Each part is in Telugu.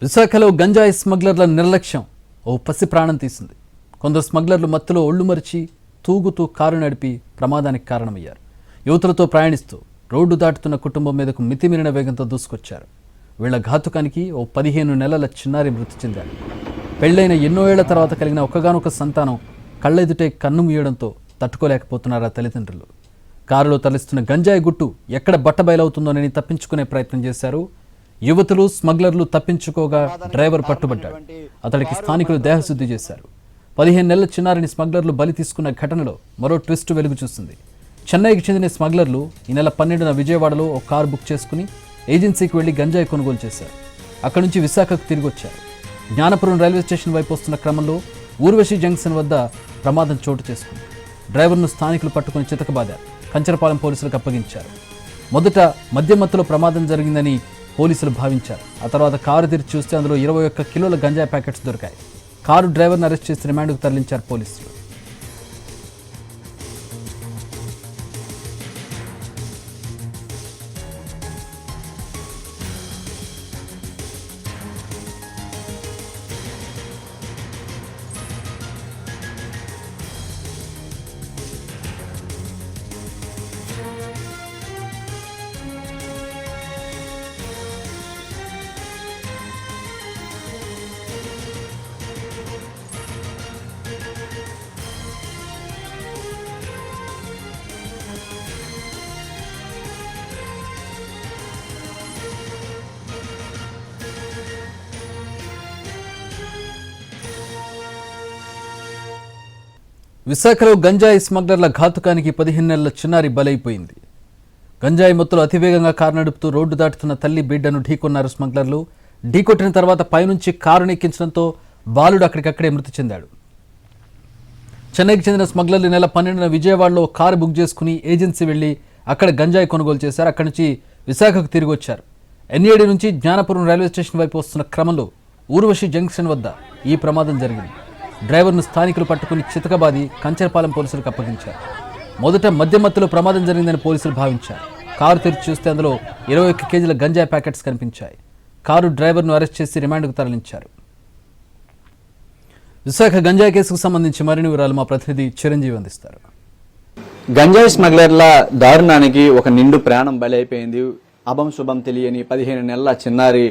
విశాఖలో గంజాయి స్మగ్లర్ల నిర్లక్ష్యం ఓ పసి ప్రాణం తీసింది. కొందరు స్మగ్లర్లు మత్తులో ఒళ్ళు మరిచి తూగుతూ కారు నడిపి ప్రమాదానికి కారణమయ్యారు. యువతులతో ప్రయాణిస్తూ రోడ్డు దాటుతున్న కుటుంబం మీదకు మితిమీరిన వేగంతో దూసుకొచ్చారు. వీళ్ల ఘాతుకానికి ఓ 15 నెలల చిన్నారి మృతి చెందాడు. పెళ్లైన ఎన్నో ఏళ్ల తర్వాత కలిగిన ఒక్కగానొక్క సంతానం కళ్ళెదుటే కన్ను మూయడంతో తట్టుకోలేకపోతున్నారు ఆ తల్లిదండ్రులు. కారులో తరలిస్తున్న గంజాయి గుట్టు ఎక్కడ బట్టబయలవుతుందోనని తప్పించుకునే ప్రయత్నం చేశారు. యువతులు స్మగ్లర్లు తప్పించుకోగా డ్రైవర్ పట్టుబడ్డాడు. అతడికి స్థానికులు దేహశుద్ధి చేశారు. 15 నెలల చిన్నారిని స్మగ్లర్లు బలి తీసుకున్న ఘటనలో మరో ట్విస్ట్ వెలుగు చూస్తుంది. చెన్నైకి చెందిన స్మగ్లర్లు ఈ నెల 12న విజయవాడలో ఒక కారు బుక్ చేసుకుని ఏజెన్సీకి వెళ్లి గంజాయి కొనుగోలు చేశారు. అక్కడి నుంచి విశాఖకు తిరిగి వచ్చారు. జ్ఞానపురం రైల్వే స్టేషన్ వైపు వస్తున్న క్రమంలో ఊర్వశి జంక్షన్ వద్ద ప్రమాదం చోటు చేసుకుంది. డ్రైవర్ను స్థానికులు పట్టుకుని చితకబాదారు. కంచరపాలెం పోలీసులకు అప్పగించారు. మొదట మద్యం మత్తులో ప్రమాదం జరిగిందని పోలీసులు భావించారు. ఆ తర్వాత కారు తెరిచి చూస్తే అందులో 21 కిలోల గంజాయి ప్యాకెట్స్ దొరికాయి. కారు డ్రైవర్ను అరెస్ట్ చేసి రిమాండ్కు తరలించారు పోలీసులు. విశాఖలో గంజాయి స్మగ్లర్ల ఘాతుకానికి 15 నెలల చిన్నారి బలైపోయింది. గంజాయి మత్తులో అతివేగంగా కారు నడుపుతూ రోడ్డు దాటుతున్న తల్లి బిడ్డను ఢీకొన్నారు స్మగ్లర్లు. ఢీకొట్టిన తర్వాత పైనుంచి కారును ఎక్కించడంతో బాలుడు అక్కడికక్కడే మృతి చెందాడు. చెన్నైకి చెందిన స్మగ్లర్లు నెల 12న విజయవాడలో కారు బుక్ చేసుకుని ఏజెన్సీ వెళ్లి అక్కడ గంజాయి కొనుగోలు చేశారు. అక్కడి నుంచి విశాఖకు తిరిగి వచ్చారు. ఎన్ఏడి నుంచి జ్ఞానపురం రైల్వే స్టేషన్ వైపు వస్తున్న క్రమంలో ఊర్వశి జంక్షన్ వద్ద ఈ ప్రమాదం జరిగింది. డ్రైవర్ను స్థానికులు పట్టుకుని చితకబాది కంచరపాలెం పోలీసులకు అప్పగించారు. మొదట మద్యం మత్తులో ప్రమాదం జరిగిందని పోలీసులు భావించారు. కారు తెరిచి చూస్తే అందులో 21 కేజీల గంజాయి ప్యాకెట్స్ కనిపించాయి. కారు డ్రైవర్ను అరెస్ట్ చేసి రిమాండ్కు తరలించారు. విశాఖ గంజాయి కేసుకు సంబంధించి మరిన్ని వివరాలు మా ప్రతినిధి చిరంజీవి అందిస్తారు. గంజాయి స్మగ్లర్ల దారుణానికి ఒక నిండు ప్రాణం బలైపోయింది. అభం శుభం తెలియని 15 నెలల చిన్నారి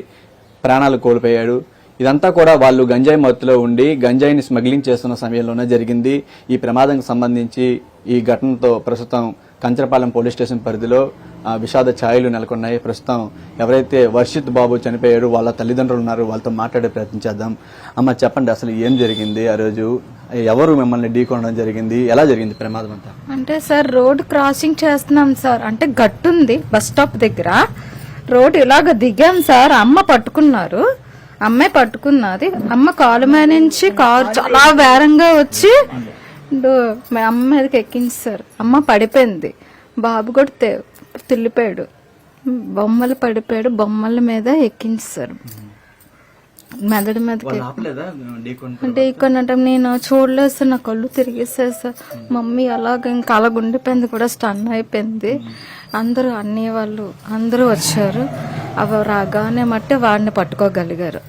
ప్రాణాలు కోల్పోయాడు. ఇదంతా కూడా వాళ్ళు గంజాయి మత్తులో ఉండి గంజాయిని స్మగ్లింగ్ చేస్తున్న సమయంలోనే జరిగింది. ఈ ప్రమాదానికి సంబంధించి ఈ ఘటనతో ప్రస్తుతం కంచరపాలెం పోలీస్ స్టేషన్ పరిధిలో విషాద ఛాయలు నెలకొన్నాయి. ప్రస్తుతం ఎవరైతే వర్షిత్ బాబు చనిపోయారు వాళ్ళ తల్లిదండ్రులు ఉన్నారు, వాళ్ళతో మాట్లాడే ప్రయత్నం చేద్దాం. అమ్మ చెప్పండి, అసలు ఏం జరిగింది ఆ రోజు? ఎవరు మిమ్మల్ని ఢీకొనడం జరిగింది? ఎలా జరిగింది ప్రమాదం అంతా? అంటే సార్ రోడ్ క్రాసింగ్ చేస్తున్నాం సార్. అంటే గట్టుంది బస్ స్టాప్ దగ్గర. రోడ్ ఇలాగ దిగాం సార్. అమ్మ పట్టుకున్నారు, అమ్మాయి పట్టుకున్నది. అమ్మ కాలు మీద నుంచి కారు చాలా వేరంగా వచ్చి అమ్మ మీదకి ఎక్కించారు. అమ్మ పడిపోయింది. బాబు కూడా తిల్లిపోయాడు. బొమ్మలు పడిపోయాడు. బొమ్మల మీద ఎక్కించారు. మెదడు మీదకి ఢీకొనటం నేను చూడలేదు సార్. నా కళ్ళు తిరిగేసారు సార్. మమ్మీ అలాగ ఇంకా అలా గుండిపోయింది, కూడా స్టన్ అయిపోయింది. అందరూ అన్నీ వాళ్ళు అందరూ వచ్చారు. అవి రాగానే మట్టి వాడిని పట్టుకోగలిగారు.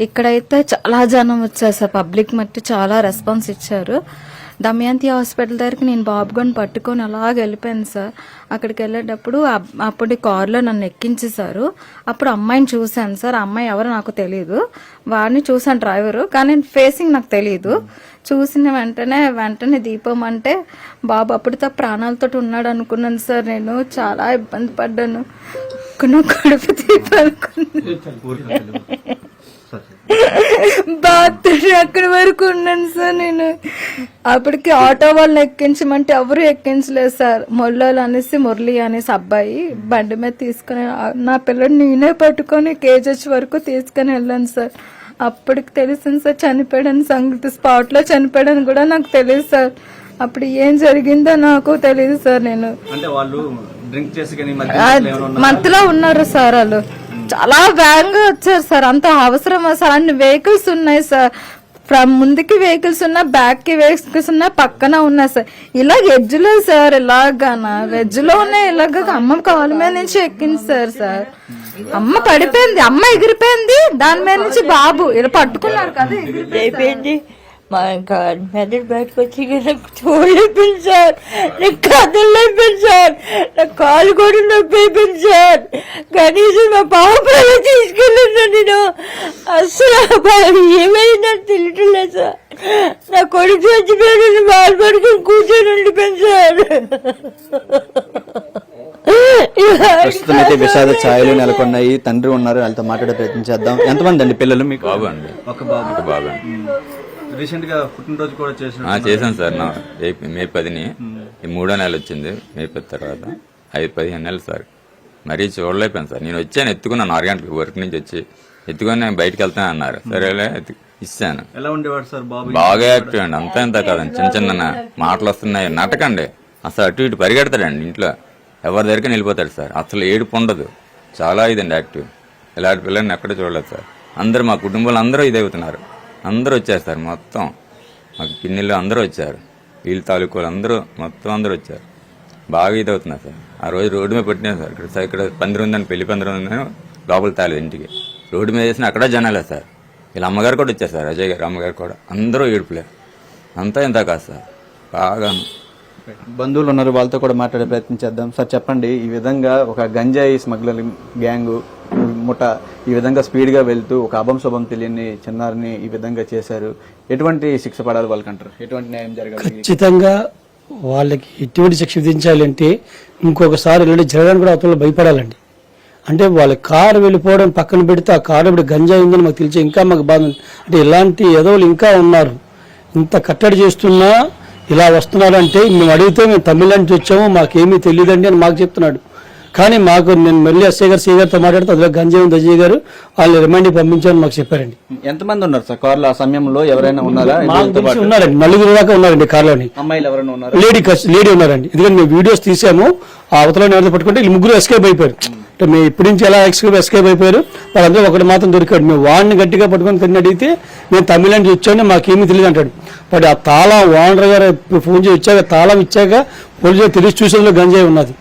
ఇక్కడైతే చాలా జనం వచ్చారు సార్. పబ్లిక్ మట్టి చాలా రెస్పాన్స్ ఇచ్చారు. దమయంతి హాస్పిటల్ దగ్గరికి నేను బాబుగాని పట్టుకొని అలాగ వెళ్ళిపోయాను సార్. అక్కడికి వెళ్ళేటప్పుడు అప్పుడు కారులో నన్ను ఎక్కించేశారు. అప్పుడు అమ్మాయిని చూశాను సార్. అమ్మాయి ఎవరో నాకు తెలియదు. వాడిని చూశాను డ్రైవరు, కానీ ఫేసింగ్ నాకు తెలియదు. చూసిన వెంటనే దీపం అంటే బాబు అప్పుడుతో ప్రాణాలతో ఉన్నాడు అనుకున్నాను సార్. నేను చాలా ఇబ్బంది పడ్డాను. కడుపు తీపనుకున్నాను. బాత్రూమ్ అక్కడి వరకు ఉన్నాను సార్. నేను అప్పటికి ఆటో వాళ్ళని ఎక్కించమంటే ఎవరు ఎక్కించలేదు సార్. మురళి అనేసి అబ్బాయి బండి మీద తీసుకుని నా పిల్లడు నేనే పట్టుకొని కేజెస్ వరకు తీసుకుని వెళ్ళాను సార్. అప్పటికి తెలిసింది సార్ చనిపోయాడని సంగతి. స్పాట్ లో చనిపోయాడని కూడా నాకు తెలియదు సార్. అప్పుడు ఏం జరిగిందో నాకు తెలియదు సార్. నేను మత్తులో ఉన్నారు సార్. వాళ్ళు చాలా వేగంగా వచ్చారు సార్. అంత అవసరమా సార్? అన్ని వెహికల్స్ ఉన్నాయి సార్. ముందుకి వెహికల్స్ ఉన్నా, బ్యాక్ కి వెహికల్స్ ఉన్నా, పక్కన ఉన్నాయి సార్. ఇలా ఎడ్జ్లో సార్, ఇలాగానా వెజ్ లోనే ఇలాగ అమ్మ కాలు మీద నుంచి ఎక్కింది సార్. అమ్మ పడిపోయింది, అమ్మ ఎగిరిపోయింది, దాని మీద నుంచి బాబు ఇలా పట్టుకున్నారు కదా, అయిపోయింది. మా ఇంకా మెదడు బయటకు వచ్చి నాకు చూడలేపింది సార్, నాకు కదలేపింది సార్, నా కాలు కూడా నొప్పి అయిపోయింది సార్. కనీసం మా పాపలు తీసుకెళ్ళాను నేను. అసలు ఏమైందని తెలియటం లేదు సార్. నా కొడుకు చచ్చిపోయాడని బాధపడుకుని కూర్చొని ఉండిపోయింది సార్. ప్రస్తుతం అయితే విషాద ఛాయలు నెలకొన్నాయి. తండ్రి ఉన్నారు, వాళ్ళతో మాట్లాడే ప్రయత్నం చేద్దాం. ఎంతమంది అండి పిల్లలు మీకు? బాబు అండి, ఒక బాబు. ఒక బాబు అండి. రీసెంట్ గా పుట్టినరోజు కూడా చేశాను సార్. నా మే 10ని ఈ 3వ నెల వచ్చింది. మే 10 తర్వాత 15 నెలలు సార్. మరీ చూడలేకపోయాను సార్. నేను వచ్చాను, ఎత్తుకున్నాను 6 గంటలకు వర్క్ నుంచి వచ్చి ఎత్తుకొని నేను బయటకు వెళ్తాను అన్నారు. సరేలే ఇచ్చాను. ఎలా ఉండేవాడు సార్ బాబు? బాగా యాక్టివ్ అండి, అంతా ఇంత కాదండి, చిన్న చిన్న మాటలు వస్తున్నాయి, నాటకండి. అసలు అటు ఇటు పరిగెడతాడండి, ఇంట్లో ఎవరి దగ్గరికి వెళ్ళిపోతాడు సార్. అసలు ఏడుపు ఉండదు, చాలా ఇదండి యాక్టివ్. ఇలాంటి పిల్లల్ని ఎక్కడ చూడలేదు సార్. అందరూ మా కుటుంబంలో అందరూ ఇదవుతున్నారు. అందరూ వచ్చారు సార్, మొత్తం మాకు పిన్నిళ్ళు అందరూ వచ్చారు, వీళ్ళ తాలూకులు అందరూ మొత్తం అందరూ వచ్చారు. బాగా ఇదవుతున్నారు సార్. ఆ రోజు రోడ్డు మీద పెట్టినాను సార్. ఇక్కడ పందిరి ఉందని, పెళ్లి పందిరి ఉందని లోపల తాలేదు ఇంటికి. రోడ్డు మీద వేసిన అక్కడ జనాలే సార్. వీళ్ళ అమ్మగారు కూడా వచ్చారు సార్, అజయ్ గారు అమ్మగారు కూడా. అందరూ ఏడుపులే, అంతా ఇంత కాదు సార్. బాగా బంధువులు ఉన్నారు, వాళ్ళతో కూడా మాట్లాడే ప్రయత్నం చేద్దాం. సార్ చెప్పండి, ఈ విధంగా ఒక గంజాయి స్మగ్లర్ గ్యాంగు ముఠ ఈ విధంగా స్పీడ్ గా వెళ్తూ ఒక అభం శుభం తెలియని చిన్నారిని ఈ విధంగా చేశారు. ఎటువంటి శిక్ష పడాలి వాళ్ళకంటారు? ఎటువంటి న్యాయం జరగాలి? ఖచ్చితంగా వాళ్ళకి ఎటువంటి శిక్ష విధించాలంటే ఇంకొకసారి ఇలాంటి జరగడానికి కూడా అవతల భయపడాలండి. అంటే వాళ్ళ కారు వెళ్ళిపోవడం పక్కన పెడితే ఆ కారు ఇప్పుడు గంజాయి ఉందని మాకు తెలిసి ఇంకా మాకు బాధ ఉంది. అంటే ఇలాంటి ఎదవులు ఇంకా ఉన్నారు. ఇంత కట్టడి చేస్తున్నా ఇలా వస్తున్నారు అంటే మేము అడిగితే మేము తమిళ నుంచి వచ్చాము, మాకేమీ తెలియదండి అని మాకు చెప్తున్నాడు. కానీ మాకు నేను మళ్ళీ ఎస్ఐ గారు, సిఐ గారితో మాట్లాడితే అందులో గంజాయి ఉంది, అజయ్ గారు వాళ్ళు రిమాండ్కి పంపించామని మాకు చెప్పారండి. ఎంతమంది ఉన్నారు సార్ కార్లో ఆ సమయంలో? ఎవరైనా ఉన్నారా? మాకు తెలిసి ఉన్నారండి, 4 దాకా ఉన్నారండి కార్లోని. అమ్మాయిలు ఎవరైనా ఉన్నారు? లేడీ ఉన్నారండి. ఎందుకంటే మేము వీడియోస్ తీసాము, ఆ అవతలని ఎవరితో పట్టుకుంటే వీళ్ళు 3 ఎస్కేప్ అయిపోయారు. అంటే మేము ఇప్పటి నుంచి ఎలా ఎస్కేప్ అయిపోయారు, వాళ్ళందరూ ఒకటి మాత్రం దొరికాడు. మేము వాడిని గట్టిగా పట్టుకొని తిని అడిగితే మేము తమిళ నుంచి వచ్చామని మాకేమీ తెలియదు అంటాడు. బట్ ఆ తాళం ఓనర్ గారు ఫోన్ చేసి వచ్చాక తాళం ఇచ్చాక పోలీసులు తెలిసి చూసేందులో గంజాయి ఉన్నది.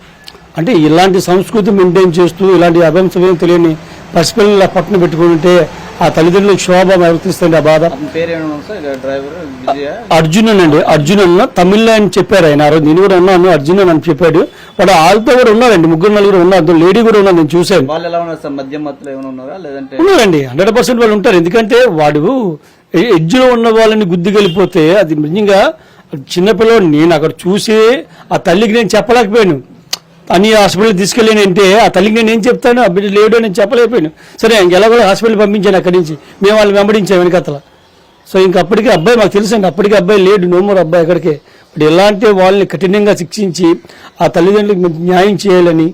అంటే ఇలాంటి సంస్కృతి మెయింటైన్ చేస్తూ ఇలాంటి అభంశం తెలియని పసిపిల్లల పట్టున పెట్టుకుంటే ఆ తల్లిదండ్రులకు శోభ వర్తిస్తుంది. ఆ బాధ. అర్జున్ అండి, అర్జున్ అన్న తమిళ అని చెప్పారు ఆయన. ఆ రోజు నేను కూడా ఉన్నాను, అర్జున్ అని చెప్పాడు. వాడు వాళ్ళతో కూడా ఉన్నారండి, 3-4 ఉన్నారు, లేడీ కూడా ఉన్నారు, నేను చూశాను. ఉన్నారండి, 100% వాళ్ళు ఉంటారు. ఎందుకంటే వాడు ఎడ్జ్లో ఉన్న వాళ్ళని గుద్దికెళ్ళిపోతే అది నిజంగా చిన్నపిల్లవాడు. నేను అక్కడ చూసి ఆ తల్లికి నేను చెప్పలేకపోయాను, అని హాస్పిటల్కి తీసుకెళ్ళాను అంటే ఆ తల్లికి నేను ఏం చెప్తాను, ఆ బిడ్డ లేడు అని చెప్పలేకపోయాను. సరే ఇంకెలా కూడా హాస్పిటల్ పంపించాను అక్కడి నుంచి. మేము వాళ్ళు వెంబడించాం వెనకతల. సో ఇంక అప్పటికే అబ్బాయి మాకు తెలుసండి, అప్పటికే అబ్బాయి లేడు, నోమూరు అబ్బాయి అక్కడికే. ఇప్పుడు ఎలాంటి వాళ్ళని కఠినంగా శిక్షించి ఆ తల్లిదండ్రులకు న్యాయం చేయాలని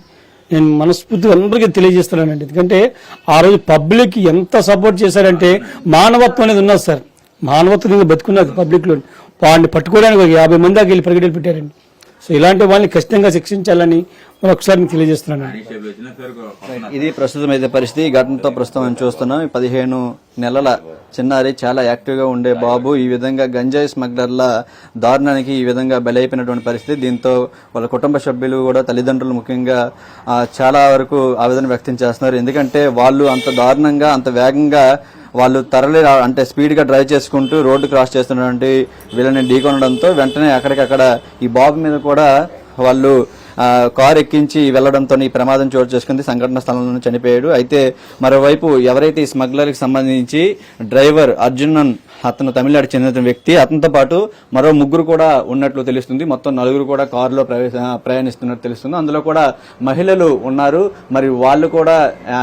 నేను మనస్ఫూర్తిగా అందరికీ తెలియజేస్తున్నానండి. ఎందుకంటే ఆ రోజు పబ్లిక్ ఎంత సపోర్ట్ చేశారంటే మానవత్వం అనేది ఉన్నది సార్. మానవత్వం బతుకున్నది పబ్లిక్లో. వాడిని పట్టుకోవడానికి 50 మంది దాకా వెళ్ళి ప్రకటనలు పెట్టారండి. సో ఇలాంటి వాళ్ళని ఖచ్చితంగా శిక్షించాలని మరొకసారి తెలియజేస్తున్నాను. ఇది ప్రస్తుతం అయితే పరిస్థితి. ఈ ఘటనతో ప్రస్తుతం మనం చూస్తున్నాం. 15 నెలల చిన్నారి, చాలా యాక్టివ్ గా ఉండే బాబు ఈ విధంగా గంజాయి స్మగ్లర్ల దారుణానికి ఈ విధంగా బలైపోయినటువంటి పరిస్థితి. దీంతో వాళ్ళ కుటుంబ సభ్యులు కూడా, తల్లిదండ్రులు ముఖ్యంగా చాలా వరకు ఆవేదన వ్యక్తం చేస్తున్నారు. ఎందుకంటే వాళ్ళు అంత దారుణంగా, అంత వేగంగా వాళ్ళు అంటే స్పీడ్ గా డ్రైవ్ చేసుకుంటూ రోడ్డు క్రాస్ చేస్తున్నటువంటి వీళ్ళని ఢీకొనడంతో వెంటనే అక్కడికక్కడ ఈ బాబు మీద కూడా వాళ్ళు కారు ఎక్కించి వెళ్లడంతో ఈ ప్రమాదం చోటు చేసుకుంది. సంఘటన స్థలంలో చనిపోయాడు. అయితే మరోవైపు ఎవరైతే ఈ స్మగ్లర్కి సంబంధించి డ్రైవర్ అర్జునన్, అతను తమిళనాడు చెందిన వ్యక్తి, అతనితో పాటు మరో 3 కూడా ఉన్నట్లు తెలుస్తుంది. మొత్తం 4 కూడా కారులో ప్రయాణిస్తున్నట్టు తెలుస్తుంది. అందులో కూడా మహిళలు ఉన్నారు. మరి వాళ్ళు కూడా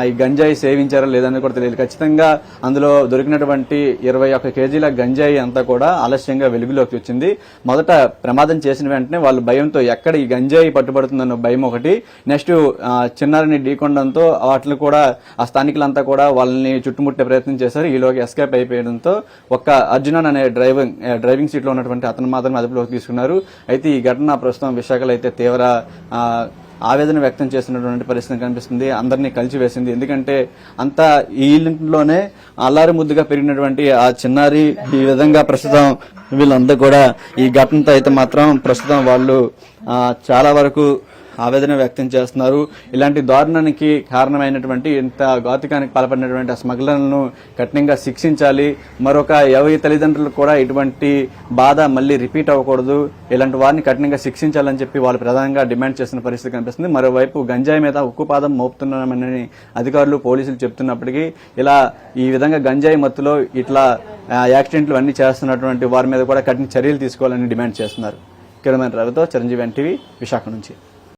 ఈ గంజాయి సేవించారా లేదని కూడా తెలియదు. ఖచ్చితంగా అందులో దొరికినటువంటి 21 కేజీల గంజాయి అంతా కూడా ఆలస్యంగా వెలుగులోకి వచ్చింది. మొదట ప్రమాదం చేసిన వెంటనే వాళ్ళు భయంతో ఎక్కడ ఈ గంజాయి పట్టుబడుతుందన్న భయం ఒకటి, నెక్స్ట్ చిన్నారిని ఢీకొనడంతో వాటిని కూడా ఆ స్థానికులంతా కూడా వాళ్ళని చుట్టుముట్టే ప్రయత్నం చేశారు. ఈలోకి ఎస్కేప్ అయిపోయడంతో అర్జునన్ అనే డ్రైవింగ్ సీట్ లో ఉన్నటువంటి అతను మాత్రం అదుపులోకి తీసుకున్నారు. అయితే ఈ ఘటన ప్రస్తుతం విశాఖలో అయితే తీవ్ర ఆవేదన వ్యక్తం చేస్తున్నటువంటి పరిస్థితి కనిపిస్తుంది. అందరినీ కలిసివేసింది. ఎందుకంటే అంతా ఈ ఇంట్లోనే అల్లారి ముద్దుగా పెరిగినటువంటి ఆ చిన్నారి ఈ విధంగా ప్రస్తుతం వీళ్ళంతా కూడా ఈ ఘటనతో అయితే మాత్రం ప్రస్తుతం వాళ్ళు చాలా వరకు ఆవేదన వ్యక్తం చేస్తున్నారు. ఇలాంటి దారుణానికి కారణమైనటువంటి ఇంత ఘాతుకానికి పాల్పడినటువంటి ఆ స్మగ్లర్లను కఠినంగా శిక్షించాలి. మరొక ఎవరి తల్లిదండ్రులు కూడా ఇటువంటి బాధ మళ్ళీ రిపీట్ అవ్వకూడదు, ఇలాంటి వారిని కఠినంగా శిక్షించాలని చెప్పి వాళ్ళు ప్రధానంగా డిమాండ్ చేస్తున్న పరిస్థితి కనిపిస్తుంది. మరోవైపు గంజాయి మీద ఉక్కుపాదం మోపుతున్నామని అధికారులు పోలీసులు చెప్తున్నప్పటికీ ఇలా ఈ విధంగా గంజాయి మత్తులో ఇట్లా యాక్సిడెంట్లు అన్ని చేస్తున్నటువంటి వారి మీద కూడా కఠిన చర్యలు తీసుకోవాలని డిమాండ్ చేస్తున్నారు. కెమెరామెన్ రవితో చిరంజీవి ఎన్టీవీ విశాఖ నుంచి.